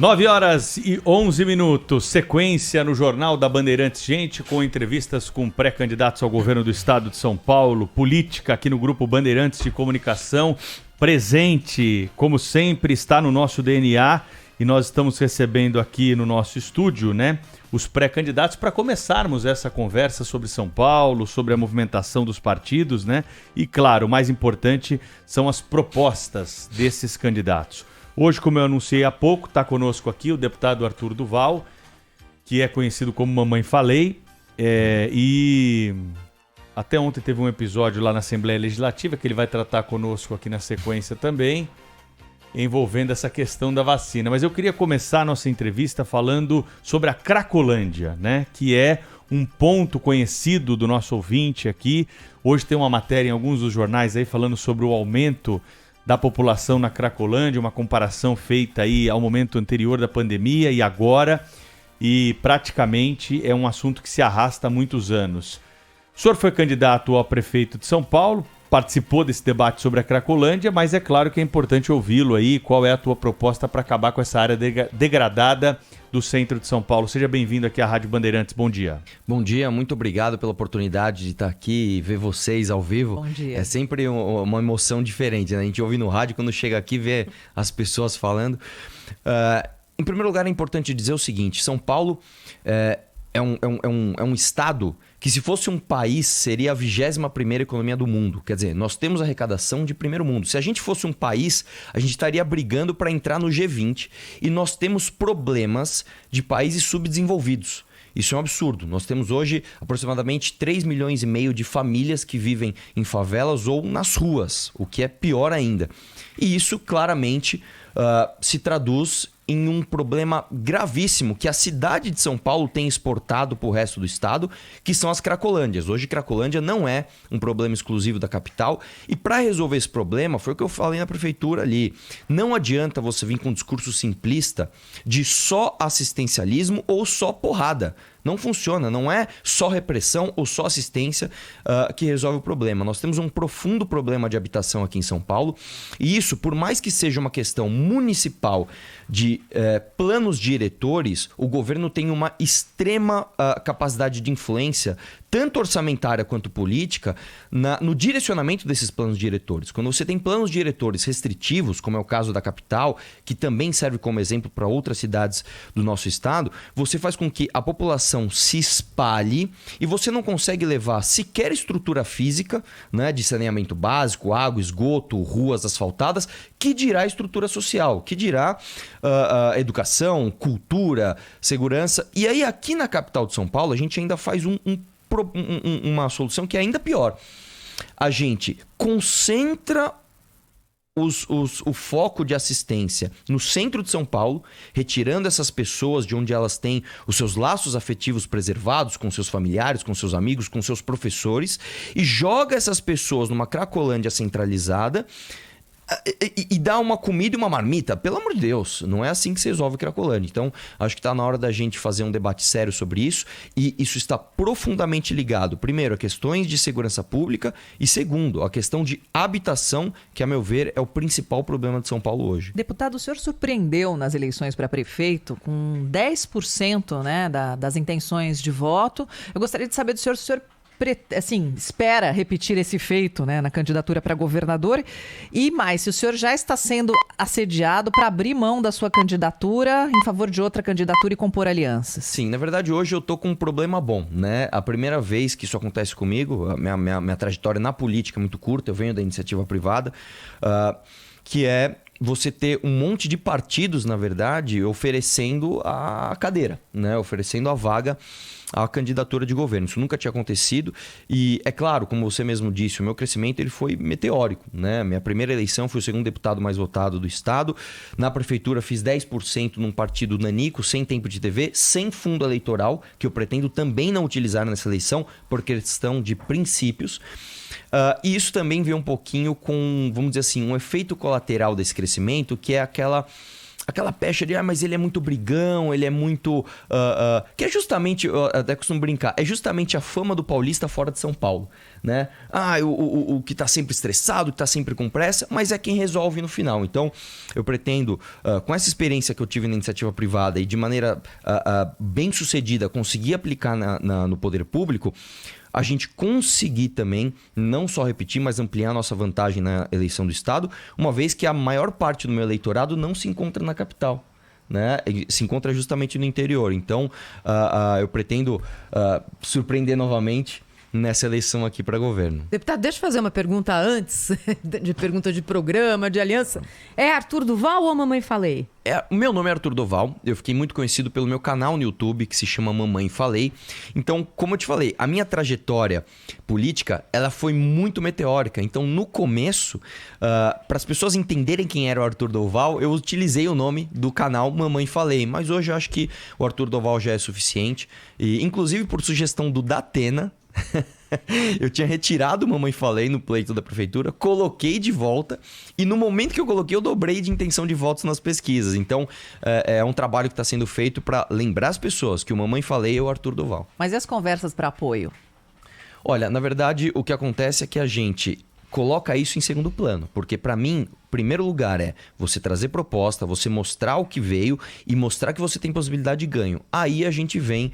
9h11, sequência no Jornal da Bandeirantes, gente, com entrevistas com pré-candidatos ao governo do estado de São Paulo, política aqui no Grupo Bandeirantes de Comunicação, presente, como sempre, está no nosso DNA e nós estamos recebendo aqui no nosso estúdio, né, os pré-candidatos para começarmos essa conversa sobre São Paulo, sobre a movimentação dos partidos, né, e claro, o mais importante são as propostas desses candidatos. Hoje, como eu anunciei há pouco, está conosco aqui o deputado Arthur Duval, que é conhecido como Mamãe Falei, e até ontem teve um episódio lá na Assembleia Legislativa que ele vai tratar conosco aqui na sequência também, envolvendo essa questão da vacina. Mas eu queria começar a nossa entrevista falando sobre a Cracolândia, né? Que é um ponto conhecido do nosso ouvinte aqui. Hoje tem uma matéria em alguns dos jornais aí falando sobre o aumento da população na Cracolândia, uma comparação feita aí ao momento anterior da pandemia e agora, e praticamente é um assunto que se arrasta há muitos anos. O senhor foi candidato a prefeito de São Paulo, participou desse debate sobre a Cracolândia, mas é claro que é importante ouvi-lo aí, qual é a tua proposta para acabar com essa área degradada do centro de São Paulo. Seja bem-vindo aqui à Rádio Bandeirantes, bom dia. Bom dia, muito obrigado pela oportunidade de estar aqui e ver vocês ao vivo. Bom dia. É sempre uma emoção diferente, né? A gente ouve no rádio, quando chega aqui, vê as pessoas falando. Em primeiro lugar, é importante dizer o seguinte, São Paulo é um estado que, se fosse um país, seria a 21ª economia do mundo. Quer dizer, nós temos arrecadação de primeiro mundo. Se a gente fosse um país, a gente estaria brigando para entrar no G20 e nós temos problemas de países subdesenvolvidos. Isso é um absurdo. Nós temos hoje aproximadamente 3,5 milhões de famílias que vivem em favelas ou nas ruas, o que é pior ainda. E isso claramente se traduz em um problema gravíssimo que a cidade de São Paulo tem exportado para o resto do estado, que são as Cracolândias. Hoje, Cracolândia não é um problema exclusivo da capital. E para resolver esse problema, foi o que eu falei na prefeitura ali. Não adianta você vir com um discurso simplista de só assistencialismo ou só porrada. Não funciona, não é só repressão ou só assistência que resolve o problema. Nós temos um profundo problema de habitação aqui em São Paulo e isso, por mais que seja uma questão municipal de planos diretores, o governo tem uma extrema capacidade de influência, tanto orçamentária quanto política, no direcionamento desses planos diretores. Quando você tem planos diretores restritivos, como é o caso da capital, que também serve como exemplo para outras cidades do nosso estado, você faz com que a população se espalhe e você não consegue levar sequer estrutura física, né, de saneamento básico, água, esgoto, ruas asfaltadas, que dirá estrutura social, que dirá educação, cultura, segurança. E aí aqui na capital de São Paulo a gente ainda faz uma solução que é ainda pior. A gente concentra o foco de assistência no centro de São Paulo, retirando essas pessoas de onde elas têm os seus laços afetivos preservados com seus familiares, com seus amigos, com seus professores, e joga essas pessoas numa Cracolândia centralizada e dá uma comida e uma marmita. Pelo amor de Deus, não é assim que se resolve Cracolândia. Então, acho que está na hora da gente fazer um debate sério sobre isso, e isso está profundamente ligado, primeiro, a questões de segurança pública e, segundo, a questão de habitação, que, a meu ver, é o principal problema de São Paulo hoje. Deputado, o senhor surpreendeu nas eleições para prefeito com 10%, né, das intenções de voto. Eu gostaria de saber do senhor se o senhor espera repetir esse feito, né, na candidatura para governador, e mais, se o senhor já está sendo assediado para abrir mão da sua candidatura em favor de outra candidatura e compor alianças. Sim, na verdade hoje eu tô com um problema bom, né? A primeira vez que isso acontece comigo, a minha trajetória na política é muito curta, eu venho da iniciativa privada, que é você ter um monte de partidos, na verdade, oferecendo a cadeira, né? Oferecendo a vaga à candidatura de governo. Isso nunca tinha acontecido e, é claro, como você mesmo disse, o meu crescimento ele foi meteórico, né? Minha primeira eleição fui o segundo deputado mais votado do estado. Na prefeitura fiz 10% num partido nanico, sem tempo de TV, sem fundo eleitoral, que eu pretendo também não utilizar nessa eleição por questão de princípios. E isso também veio um pouquinho com, vamos dizer assim, um efeito colateral desse crescimento, que é aquela aquela pecha de, mas ele é muito brigão, ele é muito... que é justamente, eu até costumo brincar, é justamente a fama do paulista fora de São Paulo, né? O que tá sempre estressado, que tá sempre com pressa, mas é quem resolve no final. Então, eu pretendo, com essa experiência que eu tive na iniciativa privada e de maneira bem sucedida, conseguir aplicar no poder público, a gente conseguir também não só repetir, mas ampliar a nossa vantagem na eleição do Estado, uma vez que a maior parte do meu eleitorado não se encontra na capital, né? Se encontra justamente no interior. Então, eu pretendo surpreender novamente nessa eleição aqui para governo. Deputado, deixa eu fazer uma pergunta antes, de pergunta de programa, de aliança. É Arthur Duval ou Mamãe Falei? O meu nome é Arthur Duval, eu fiquei muito conhecido pelo meu canal no YouTube, que se chama Mamãe Falei. Então, como eu te falei, a minha trajetória política, ela foi muito meteórica. Então, no começo, para as pessoas entenderem quem era o Arthur Duval, eu utilizei o nome do canal Mamãe Falei. Mas hoje eu acho que o Arthur Duval já é suficiente. E, inclusive, por sugestão do Datena, eu tinha retirado o Mamãe Falei no pleito da prefeitura, coloquei de volta e no momento que eu coloquei eu dobrei de intenção de votos nas pesquisas. Então é um trabalho que está sendo feito para lembrar as pessoas que o Mamãe Falei é o Arthur Duval. Mas e as conversas para apoio? Olha, na verdade o que acontece é que a gente coloca isso em segundo plano, porque para mim, o primeiro lugar é você trazer proposta, você mostrar o que veio e mostrar que você tem possibilidade de ganho. Aí a gente vem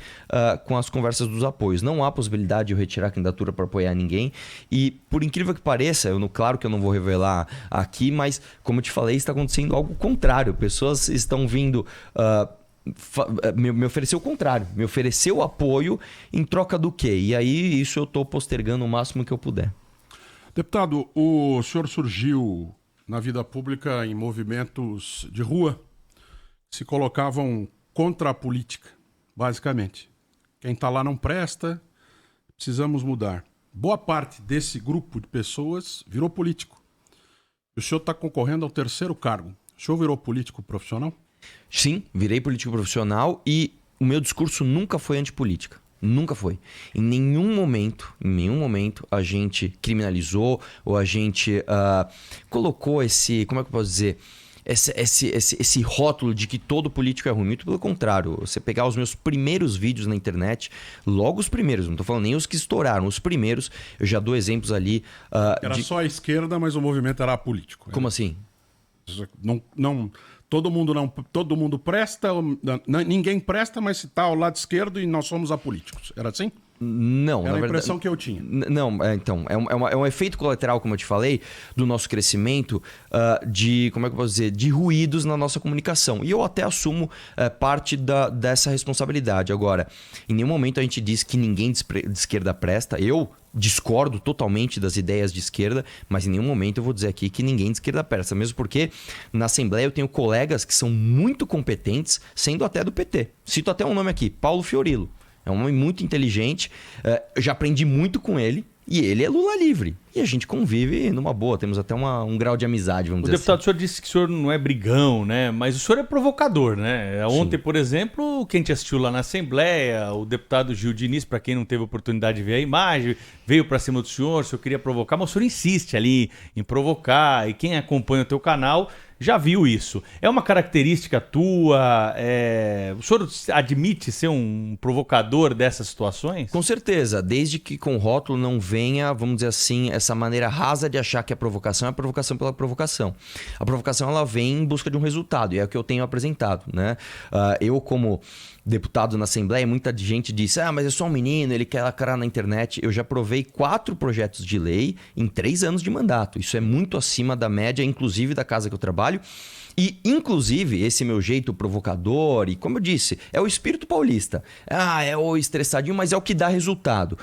com as conversas dos apoios. Não há possibilidade de eu retirar a candidatura para apoiar ninguém e, por incrível que pareça, claro que eu não vou revelar aqui, mas como eu te falei, está acontecendo algo contrário. Pessoas estão vindo... me ofereceu o contrário, me ofereceu apoio em troca do quê? E aí isso eu estou postergando o máximo que eu puder. Deputado, o senhor surgiu na vida pública em movimentos de rua que se colocavam contra a política, basicamente. Quem está lá não presta, precisamos mudar. Boa parte desse grupo de pessoas virou político. O senhor está concorrendo ao 3º cargo. O senhor virou político profissional? Sim, virei político profissional e o meu discurso nunca foi antipolítica. Nunca foi. Em nenhum momento a gente criminalizou ou a gente colocou esse, como é que eu posso dizer, esse rótulo de que todo político é ruim. Muito pelo contrário. Você pegar os meus primeiros vídeos na internet, logo os primeiros, não estou falando nem os que estouraram, os primeiros, eu já dou exemplos ali. Era só a esquerda, mas o movimento era apolítico. Como assim? Não, todo mundo presta, ninguém presta, mas se está ao lado esquerdo e nós somos apolíticos. Era assim? Não, era a impressão que eu tinha. Não, então, é um efeito colateral, como eu te falei, do nosso crescimento de, como é que eu posso dizer, de ruídos na nossa comunicação. E eu até assumo parte dessa responsabilidade. Agora, em nenhum momento a gente diz que ninguém de esquerda presta. Eu discordo totalmente das ideias de esquerda, mas em nenhum momento eu vou dizer aqui que ninguém de esquerda presta. Mesmo porque na Assembleia eu tenho colegas que são muito competentes, sendo até do PT. Cito até um nome aqui, Paulo Fiorilo. É um homem muito inteligente, eu já aprendi muito com ele e ele é Lula livre. E a gente convive numa boa, temos até um grau de amizade, vamos dizer assim. Deputado, o senhor disse que o senhor não é brigão, né? Mas o senhor é provocador, né? Ontem, por exemplo, quem te assistiu lá na Assembleia, o deputado Gil Diniz, para quem não teve oportunidade de ver a imagem, veio para cima do senhor queria provocar, mas o senhor insiste ali em provocar, e quem acompanha o teu canal já viu isso. É uma característica tua? O senhor admite ser um provocador dessas situações? Com certeza, desde que com rótulo não venha, vamos dizer assim, essa maneira rasa de achar que a provocação é a provocação pela provocação. A provocação ela vem em busca de um resultado, e é o que eu tenho apresentado, né? Eu, como deputado na Assembleia, muita gente disse, mas é só um menino, ele quer lacrar na internet. Eu já aprovei 4 projetos de lei em 3 anos de mandato. Isso é muito acima da média, inclusive da casa que eu trabalho. E, inclusive, esse meu jeito provocador, e como eu disse, é o espírito paulista. É o estressadinho, mas é o que dá resultado.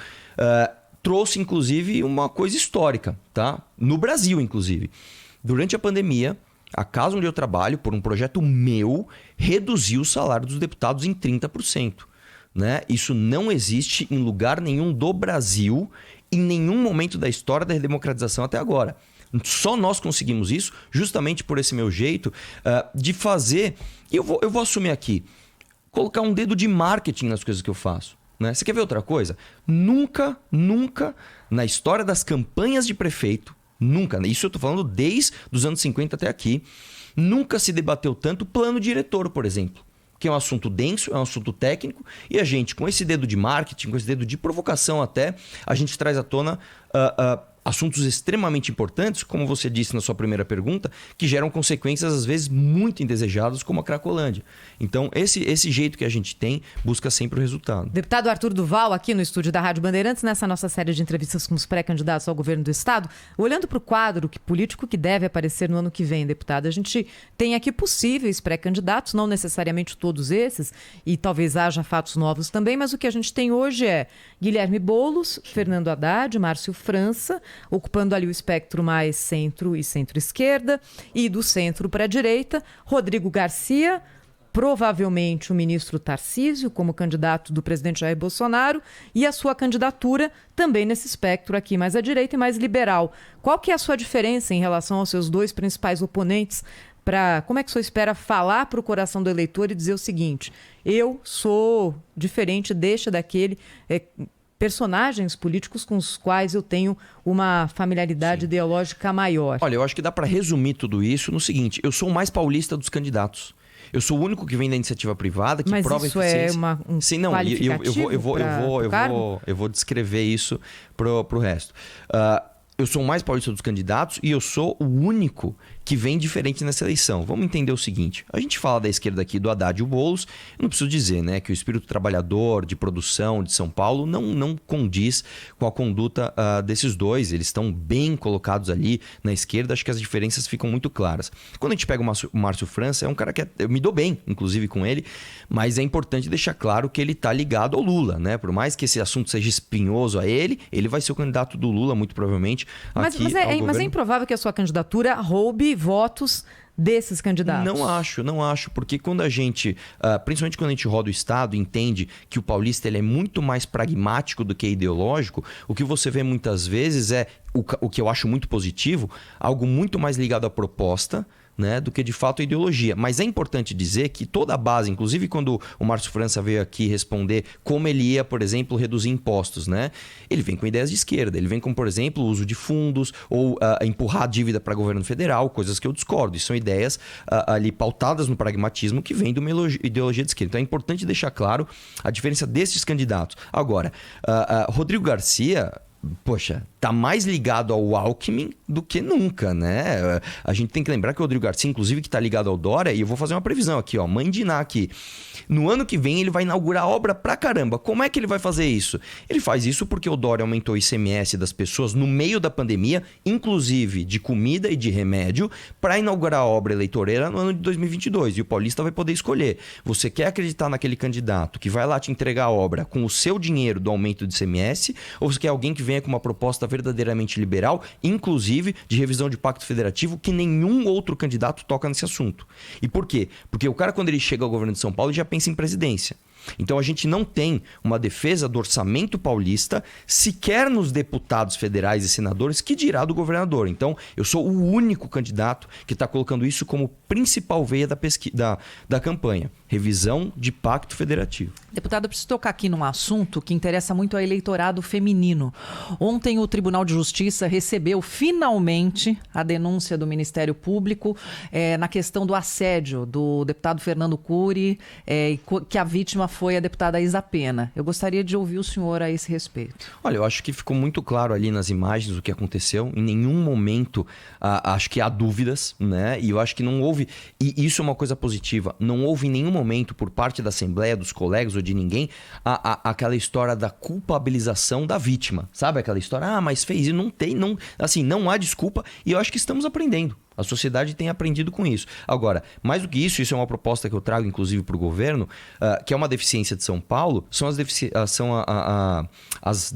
Trouxe, inclusive, uma coisa histórica, tá? No Brasil, inclusive. Durante a pandemia, a casa onde eu trabalho, por um projeto meu, reduziu o salário dos deputados em 30%. Né? Isso não existe em lugar nenhum do Brasil, em nenhum momento da história da redemocratização até agora. Só nós conseguimos isso, justamente por esse meu jeito de fazer... Eu vou assumir aqui, colocar um dedo de marketing nas coisas que eu faço. Né? Você quer ver outra coisa? Nunca, na história das campanhas de prefeito, nunca, isso eu estou falando desde os anos 50 até aqui, Nunca se debateu tanto plano diretor, por exemplo, que é um assunto denso, é um assunto técnico, e a gente, com esse dedo de marketing, com esse dedo de provocação até, a gente traz à tona assuntos extremamente importantes, como você disse na sua primeira pergunta, que geram consequências às vezes muito indesejadas, como a Cracolândia. Então, esse jeito que a gente tem busca sempre o resultado. Deputado Arthur Duval, aqui no estúdio da Rádio Bandeirantes, nessa nossa série de entrevistas com os pré-candidatos ao governo do Estado, olhando para o quadro político que deve aparecer no ano que vem, deputado, a gente tem aqui possíveis pré-candidatos, não necessariamente todos esses, e talvez haja fatos novos também, mas o que a gente tem hoje é Guilherme Boulos, Fernando Haddad, Márcio França, ocupando ali o espectro mais centro e centro-esquerda, e do centro para a direita, Rodrigo Garcia, provavelmente o ministro Tarcísio como candidato do presidente Jair Bolsonaro, e a sua candidatura também nesse espectro aqui mais à direita e mais liberal. Qual que é a sua diferença em relação aos seus dois principais oponentes? Como é que o senhor espera falar para o coração do eleitor e dizer o seguinte: eu sou diferente daquele... personagens políticos com os quais eu tenho uma familiaridade ideológica maior? Olha, eu acho que dá para resumir tudo isso no seguinte: eu sou o mais paulista dos candidatos. Eu sou o único que vem da iniciativa privada, que mas prova isso eficiência. Um Sim, não, eu vou descrever isso pro resto. Eu sou o mais paulista dos candidatos e eu sou o único que vem diferente nessa eleição. Vamos entender o seguinte: a gente fala da esquerda aqui do Haddad e o Boulos, eu não preciso dizer, né, que o espírito trabalhador, de produção de São Paulo não condiz com a conduta desses dois. Eles estão bem colocados ali na esquerda, acho que as diferenças ficam muito claras. Quando a gente pega o Márcio França, é um cara que eu me dou bem, inclusive com ele, mas é importante deixar claro que ele está ligado ao Lula, né? Por mais que esse assunto seja espinhoso a ele vai ser o candidato do Lula, muito provavelmente. Mas é improvável que a sua candidatura roube votos desses candidatos? Não acho, porque quando a gente, principalmente quando a gente roda o Estado, entende que o paulista ele é muito mais pragmático do que ideológico, o que você vê muitas vezes é, o que eu acho muito positivo, algo muito mais ligado à proposta, né, do que de fato a ideologia. Mas é importante dizer que toda a base, inclusive quando o Márcio França veio aqui responder como ele ia, por exemplo, reduzir impostos, né, ele vem com ideias de esquerda. Ele vem com, por exemplo, o uso de fundos ou empurrar a dívida para o governo federal, coisas que eu discordo. Isso são ideias ali pautadas no pragmatismo que vem de uma ideologia de esquerda. Então é importante deixar claro a diferença desses candidatos. Agora, Rodrigo Garcia... Poxa, tá mais ligado ao Alckmin do que nunca, né? A gente tem que lembrar que o Rodrigo Garcia, inclusive, que tá ligado ao Dória, e eu vou fazer uma previsão aqui, ó, mãe de Iná aqui. No ano que vem ele vai inaugurar obra pra caramba. Como é que ele vai fazer isso? Ele faz isso porque o Dória aumentou o ICMS das pessoas no meio da pandemia, inclusive de comida e de remédio, para inaugurar a obra eleitoreira no ano de 2022. E o paulista vai poder escolher. Você quer acreditar naquele candidato que vai lá te entregar a obra com o seu dinheiro do aumento de ICMS, ou você quer alguém que venha com uma proposta verdadeiramente liberal, inclusive de revisão de pacto federativo, que nenhum outro candidato toca nesse assunto? E por quê? Porque o cara, quando ele chega ao governo de São Paulo, ele já pensa em presidência. Então a gente não tem uma defesa do orçamento paulista, sequer nos deputados federais e senadores, que dirá do governador. Então eu sou o único candidato que está colocando isso como principal veia da campanha. Revisão de pacto federativo. Deputado, eu preciso tocar aqui num assunto que interessa muito ao eleitorado feminino. Ontem o Tribunal de Justiça recebeu finalmente a denúncia do Ministério Público na questão do assédio do deputado Fernando Cury, que a vítima foi a deputada Isa Pena. Eu gostaria de ouvir o senhor a esse respeito. Olha, eu acho que ficou muito claro ali nas imagens o que aconteceu. Em nenhum momento acho que há dúvidas, né? E eu acho que não houve, e isso é uma coisa positiva, não houve em nenhum momento por parte da Assembleia, dos colegas ou de ninguém, aquela história da culpabilização da vítima. Sabe aquela história? Mas fez e não há desculpa, e eu acho que estamos aprendendo. A sociedade tem aprendido com isso. Agora, mais do que isso é uma proposta que eu trago, inclusive, para o governo, que é uma deficiência de São Paulo, são as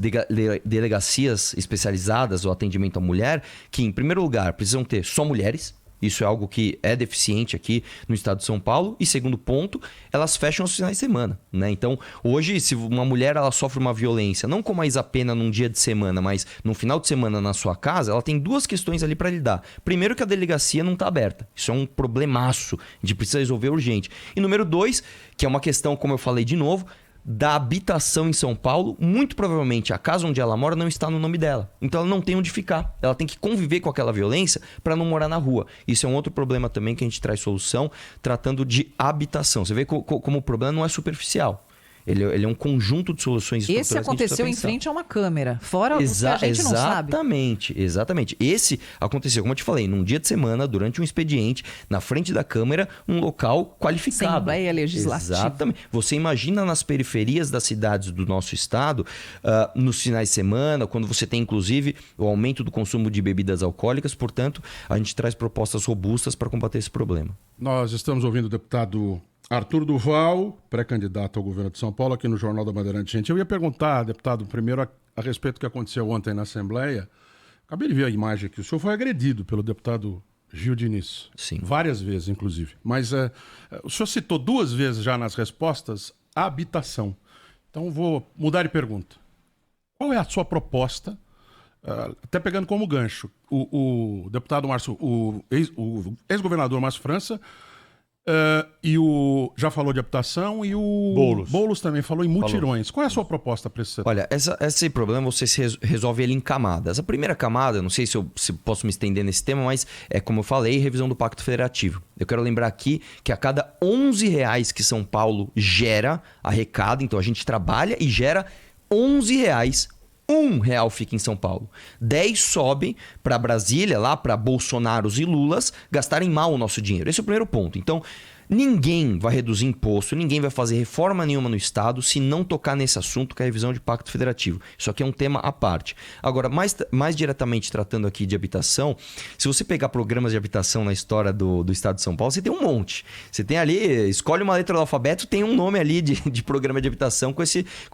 delegacias especializadas, o atendimento à mulher, que, em primeiro lugar, precisam ter só mulheres. Isso é algo que é deficiente aqui no estado de São Paulo. E segundo ponto, elas fecham aos finais de semana, né? Então, hoje, se uma mulher ela sofre uma violência, não como a Isa Pena num dia de semana, mas no final de semana na sua casa, ela tem duas questões ali para lidar. Primeiro, que a delegacia não está aberta. Isso é um problemaço. A gente precisa resolver urgente. E número 2, que é uma questão, como eu falei de novo, da habitação em São Paulo, muito provavelmente a casa onde ela mora não está no nome dela. Então ela não tem onde ficar. Ela tem que conviver com aquela violência para não morar na rua. Isso é um outro problema também que a gente traz solução tratando de habitação. Você vê como o problema não é superficial. Ele é um conjunto de soluções estruturais. Esse aconteceu em frente a uma câmera, fora o que a gente não sabe. Exatamente. Esse aconteceu, como eu te falei, num dia de semana, durante um expediente, na frente da câmera, um local qualificado. Assembleia Legislativa. Exatamente. Você imagina nas periferias das cidades do nosso estado, nos finais de semana, quando você tem, inclusive, o aumento do consumo de bebidas alcoólicas. Portanto, a gente traz propostas robustas para combater esse problema. Nós estamos ouvindo o deputado Arthur Duval, pré-candidato ao governo de São Paulo, aqui no Jornal da Bandeirante. Gente, eu ia perguntar, deputado, primeiro a respeito do que aconteceu ontem na Assembleia. Acabei de ver a imagem aqui. O senhor foi agredido pelo deputado Gil Diniz. Sim. Várias vezes, inclusive. Mas o senhor citou 2 vezes já nas respostas a habitação. Então vou mudar de pergunta. Qual é a sua proposta, até pegando como gancho, o deputado Márcio, o ex-governador Márcio França, e já falou de habitação, e o Boulos também falou em mutirões. Qual é a sua proposta para esse setor? Olha, esse problema você resolve ele em camadas. A primeira camada, não sei se posso me estender nesse tema, mas é como eu falei, revisão do Pacto Federativo. Eu quero lembrar aqui que a cada R$11 que São Paulo arrecada, então a gente trabalha e gera R$11, R$1 fica em São Paulo. 10 sobe para Brasília, lá para Bolsonaros e Lulas gastarem mal o nosso dinheiro. Esse é o primeiro ponto. Então, ninguém vai reduzir imposto, ninguém vai fazer reforma nenhuma no Estado se não tocar nesse assunto que é a revisão de Pacto Federativo. Isso aqui é um tema à parte. Agora, mais diretamente tratando aqui de habitação, se você pegar programas de habitação na história do Estado de São Paulo, você tem um monte. Você tem ali, escolhe uma letra do alfabeto, tem um nome ali de programa de habitação com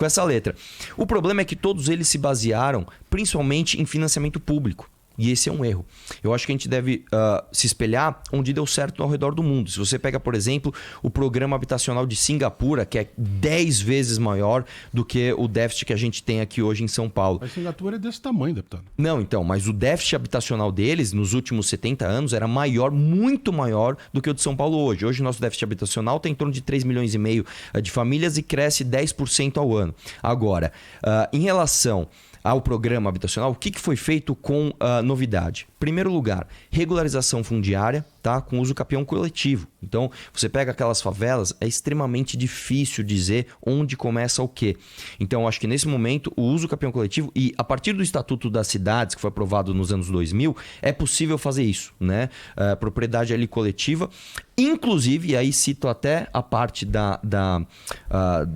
essa letra. O problema é que todos eles se basearam principalmente em financiamento público. E esse é um erro. Eu acho que a gente deve se espelhar onde deu certo ao redor do mundo. Se você pega, por exemplo, o programa habitacional de Singapura, que é 10 vezes maior do que o déficit que a gente tem aqui hoje em São Paulo. Mas Singapura é desse tamanho, deputado. Não, então, mas o déficit habitacional deles, nos últimos 70 anos, era maior, muito maior do que o de São Paulo hoje. Hoje o nosso déficit habitacional está em torno de 3,5 milhões de famílias e cresce 10% ao ano. Agora, em relação ao programa habitacional, o que foi feito com novidade? Primeiro lugar, regularização fundiária, tá? Com uso capião coletivo. Então, você pega aquelas favelas, é extremamente difícil dizer onde começa o quê. Então, acho que nesse momento, o uso capião coletivo, e a partir do Estatuto das Cidades, que foi aprovado nos anos 2000, é possível fazer isso, né? Propriedade ali coletiva. Inclusive, e aí cito até a parte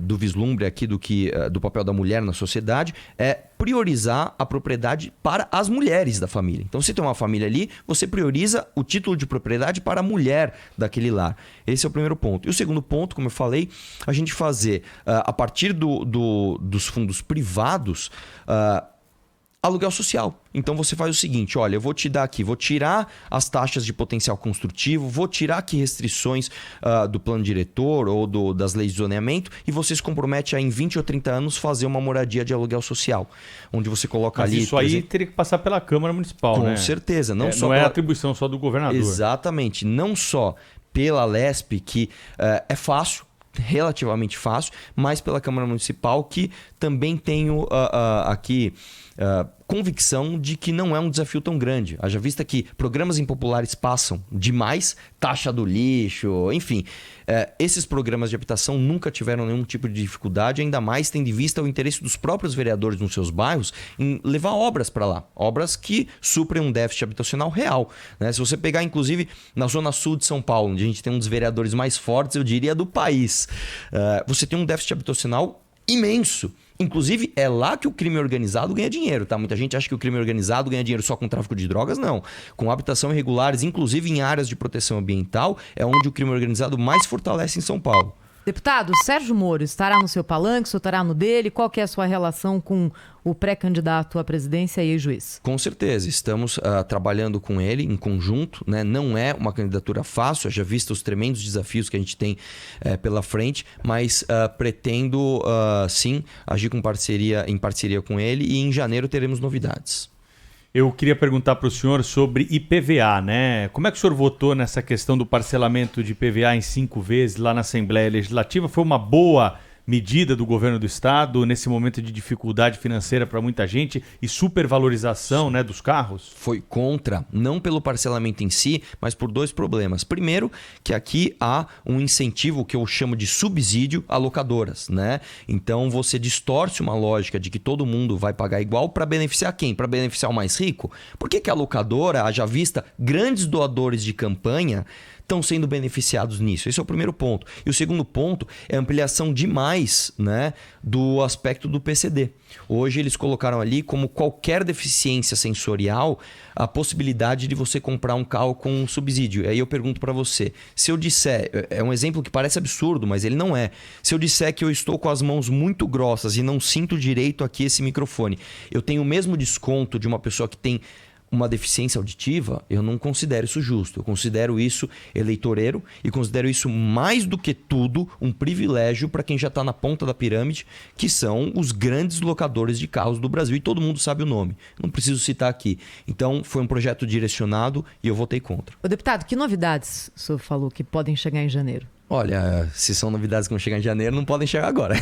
do vislumbre aqui do papel da mulher na sociedade, é priorizar a propriedade para as mulheres da família. Então, se tem uma família ali, você prioriza o título de propriedade para a mulher daquele lar. Esse é o primeiro ponto. E o segundo ponto, como eu falei, a gente fazer, a partir dos fundos privados, aluguel social. Então você faz o seguinte, olha, eu vou te dar aqui, vou tirar as taxas de potencial construtivo, vou tirar aqui restrições do plano diretor ou das leis de zoneamento, e você se compromete a em 20 ou 30 anos fazer uma moradia de aluguel social, onde você coloca ali... Isso aí teria que passar pela Câmara Municipal, com né? certeza. Não atribuição só do governador. Exatamente. Não só pela LESP, que é fácil, relativamente fácil, mas pela Câmara Municipal, que também tenho aqui convicção de que não é um desafio tão grande. Haja vista que programas impopulares passam demais, taxa do lixo, enfim. Esses programas de habitação nunca tiveram nenhum tipo de dificuldade, ainda mais tendo em vista o interesse dos próprios vereadores nos seus bairros em levar obras para lá. Obras que suprem um déficit habitacional real, né? Se você pegar, inclusive, na zona sul de São Paulo, onde a gente tem um dos vereadores mais fortes, eu diria, do país, você tem um déficit habitacional imenso. Inclusive, é lá que o crime organizado ganha dinheiro, tá? Muita gente acha que o crime organizado ganha dinheiro só com tráfico de drogas, não. Com habitação irregulares, inclusive em áreas de proteção ambiental, é onde o crime organizado mais fortalece em São Paulo. Deputado, Sérgio Moro estará no seu palanque, o senhor estará no dele? Qual que é a sua relação com o pré-candidato à presidência e ex-juiz? Com certeza, estamos trabalhando com ele em conjunto, né? Não é uma candidatura fácil, já visto os tremendos desafios que a gente tem pela frente, mas pretendo sim agir em parceria com ele, e em janeiro teremos novidades. Eu queria perguntar para o senhor sobre IPVA, né? Como é que o senhor votou nessa questão do parcelamento de IPVA em 5 vezes lá na Assembleia Legislativa? Foi uma boa medida do governo do estado nesse momento de dificuldade financeira para muita gente e supervalorização, né, dos carros? Foi contra, não pelo parcelamento em si, mas por dois problemas. Primeiro, que aqui há um incentivo que eu chamo de subsídio a locadoras, né? Então você distorce uma lógica de que todo mundo vai pagar igual para beneficiar quem? Para beneficiar o mais rico? Por que a locadora, haja vista grandes doadores de campanha, estão sendo beneficiados nisso? Esse é o primeiro ponto. E o segundo ponto é a ampliação demais, né, do aspecto do PCD. Hoje eles colocaram ali como qualquer deficiência sensorial a possibilidade de você comprar um carro com subsídio. Aí eu pergunto para você, se eu disser, é um exemplo que parece absurdo, mas ele não é. Se eu disser que eu estou com as mãos muito grossas e não sinto direito aqui esse microfone, eu tenho o mesmo desconto de uma pessoa que tem uma deficiência auditiva? Eu não considero isso justo. Eu considero isso eleitoreiro e considero isso, mais do que tudo, um privilégio para quem já está na ponta da pirâmide, que são os grandes locadores de carros do Brasil. E todo mundo sabe o nome. Não preciso citar aqui. Então, foi um projeto direcionado e eu votei contra. Ô, deputado, que novidades o senhor falou que podem chegar em janeiro? Olha, se são novidades que vão chegar em janeiro, não podem chegar agora.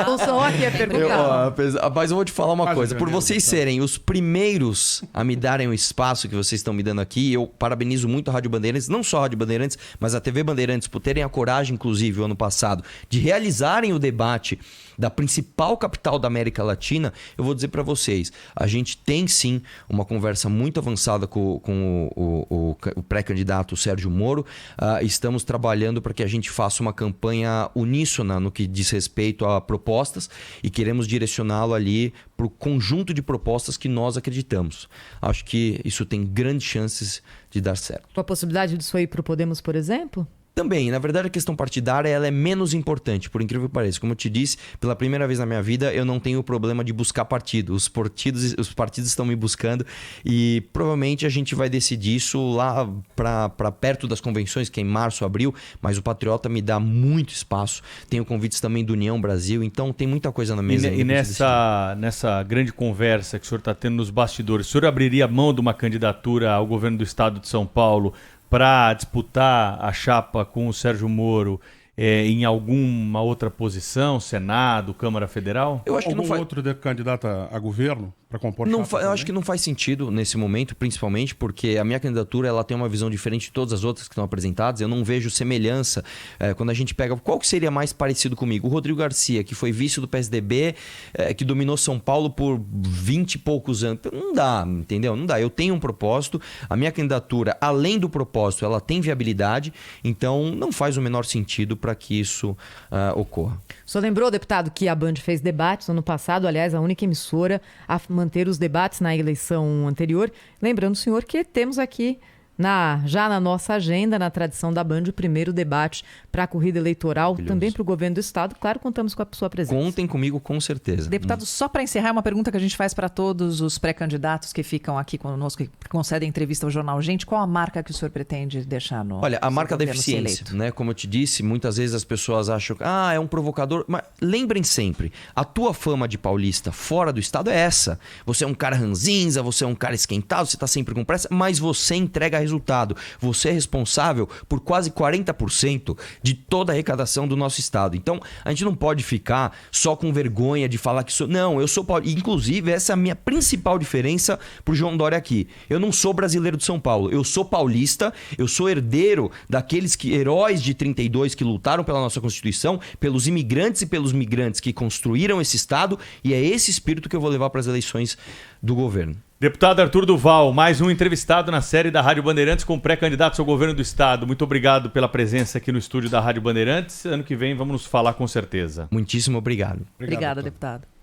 Não sou aqui a perguntar. Mas eu vou te falar uma coisa. Por vocês tá? serem os primeiros a me darem o espaço que vocês estão me dando aqui, eu parabenizo muito a Rádio Bandeirantes, não só a Rádio Bandeirantes, mas a TV Bandeirantes, por terem a coragem, inclusive, o ano passado, de realizarem o debate da principal capital da América Latina. Eu vou dizer para vocês, a gente tem sim uma conversa muito avançada com o pré-candidato Sérgio Moro. Estamos trabalhando para que a gente faça uma campanha uníssona no que diz respeito a propostas e queremos direcioná-lo ali para o conjunto de propostas que nós acreditamos. Acho que isso tem grandes chances de dar certo. Com a possibilidade disso aí para o Podemos, por exemplo? Também, na verdade, a questão partidária ela é menos importante, por incrível que pareça. Como eu te disse, pela primeira vez na minha vida, eu não tenho o problema de buscar partido. Os partidos estão me buscando e provavelmente a gente vai decidir isso lá para perto das convenções, que é em março, abril, mas o Patriota me dá muito espaço. Tenho convites também do União Brasil, então tem muita coisa na mesa. E nessa grande conversa que o senhor está tendo nos bastidores, o senhor abriria mão de uma candidatura ao governo do estado de São Paulo para disputar a chapa com o Sérgio Moro em alguma outra posição, Senado, Câmara Federal? Eu acho que não outro candidato a governo para compor chapa eu acho que não faz sentido nesse momento, principalmente porque a minha candidatura ela tem uma visão diferente de todas as outras que estão apresentadas. Eu não vejo semelhança quando a gente pega qual que seria mais parecido comigo. O Rodrigo Garcia, que foi vice do PSDB, que dominou São Paulo por 20 e poucos anos. Não dá, entendeu? Não dá. Eu tenho um propósito. A minha candidatura, além do propósito, ela tem viabilidade. Então, não faz o menor sentido para que isso ocorra. O senhor lembrou, deputado, que a Band fez debates no ano passado, aliás, a única emissora a manter os debates na eleição anterior. Lembrando, senhor, que temos aqui já na nossa agenda, na tradição da Band, o primeiro debate para a corrida eleitoral, também para o governo do estado. Claro, contamos com a sua presença. Contem comigo, com certeza. Deputado, só para encerrar, uma pergunta que a gente faz para todos os pré-candidatos que ficam aqui conosco, que concedem entrevista ao jornal Gente. Qual a marca que o senhor pretende deixar no... Olha, a marca da eficiência, né? Como eu te disse, muitas vezes as pessoas acham que é um provocador. Mas lembrem sempre, a tua fama de paulista fora do estado é essa. Você é um cara ranzinza, você é um cara esquentado, você está sempre com pressa, mas você entrega resultado. Você é responsável por quase 40% de toda a arrecadação do nosso estado. Então, a gente não pode ficar só com vergonha de falar que sou... Não, eu sou paulista. Inclusive, essa é a minha principal diferença pro João Dória aqui. Eu não sou brasileiro de São Paulo. Eu sou paulista, eu sou herdeiro daqueles heróis de 32 que lutaram pela nossa Constituição, pelos imigrantes e pelos migrantes que construíram esse estado, e é esse espírito que eu vou levar para as eleições do governo. Deputado Arthur Duval, mais um entrevistado na série da Rádio Bandeirantes com pré-candidatos ao governo do estado. Muito obrigado pela presença aqui no estúdio da Rádio Bandeirantes. Ano que vem vamos nos falar com certeza. Muitíssimo obrigado. Obrigada, deputado.